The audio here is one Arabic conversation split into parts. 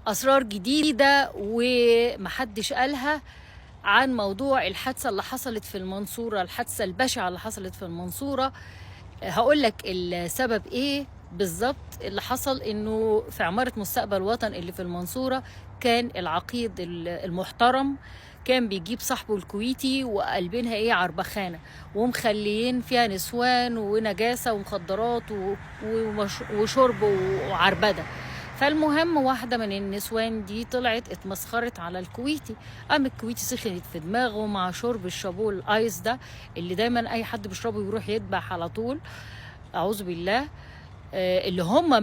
أسرار جديدة ومحدش قالها عن موضوع الحادثة اللي حصلت في المنصورة، الحادثة البشعة اللي حصلت في المنصورة. هقولك السبب ايه بالظبط. اللي حصل انه في عمارة مستقبل وطن اللي في المنصورة كان العقيد المحترم كان بيجيب صاحبه الكويتي وقلبينها ايه عربخانة ومخليين فيها نسوان ونجاسة ومخدرات وشرب وعربدة. فالمهم واحدة من النسوان دي طلعت اتمسخرت على الكويتي، قام الكويتي سخنت في دماغه مع شرب الشابو الايس ده اللي دايما اي حد بيشربه يروح يدبح على طول، اعوذ بالله. اللي هم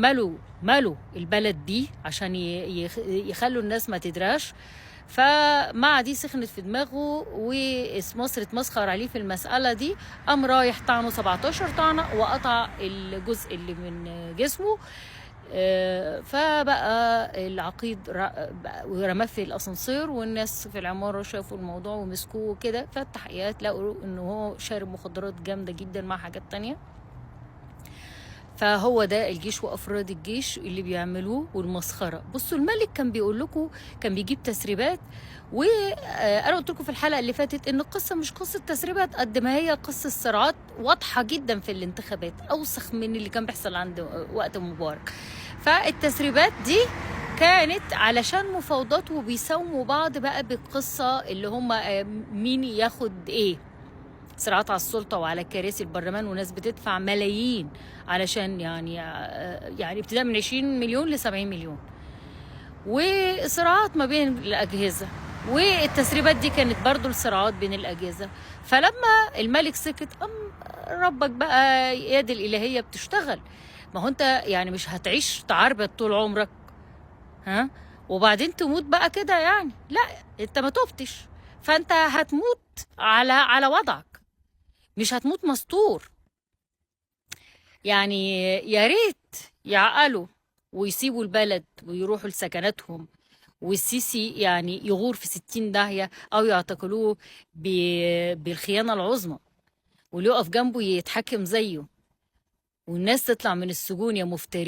مالوا البلد دي عشان يخلوا الناس ما تدراش. فمع دي سخنت في دماغه ومصر اتمسخر عليه في المسألة دي، قام رايح طعنه 17 طعنة وقطع الجزء اللي من جسمه. فبقى العقيد رماه في الاسانسير، والناس في العماره شافوا الموضوع ومسكوه كده. فالتحقيقات لقوا انه هو شارب مخدرات جامده جدا مع حاجات تانية. فهو ده الجيش وافراد الجيش اللي بيعملوه والمسخره. بصوا الملك كان بيقول لكم، كان بيجيب تسريبات، وانا قلت لكم في الحلقه اللي فاتت ان القصه مش قصه تسريبات قد ما هي قصه صراعات واضحه جدا في الانتخابات، اوسخ من اللي كان بيحصل عند وقت مبارك. فالتسريبات دي كانت علشان مفاوضات وبيساوموا بعض بقى بالقصه اللي هم مين ياخد ايه، صراعات على السلطة وعلى كراسي البرلمان، وناس بتدفع ملايين علشان يعني ابتداء من 20 مليون ل 70 مليون، وصراعات ما بين الأجهزة. والتسريبات دي كانت برضو الصراعات بين الأجهزة. فلما الملك سكت ربك بقى يد الإلهية بتشتغل. ما هو انت يعني مش هتعيش تعربد طول عمرك ها وبعدين تموت بقى كده يعني، لا انت ما تبتش، فانت هتموت على وضعك، مش هتموت مستور. يعني يا ريت يعقلوا ويسيبوا البلد ويروحوا لسكناتهم، والسيسي يعني يغور في 60 داهية أو يعتقلوه بالخيانة العظمى، واللي يقف جنبه يتحكم زيه، والناس تطلع من السجون يا مفتري.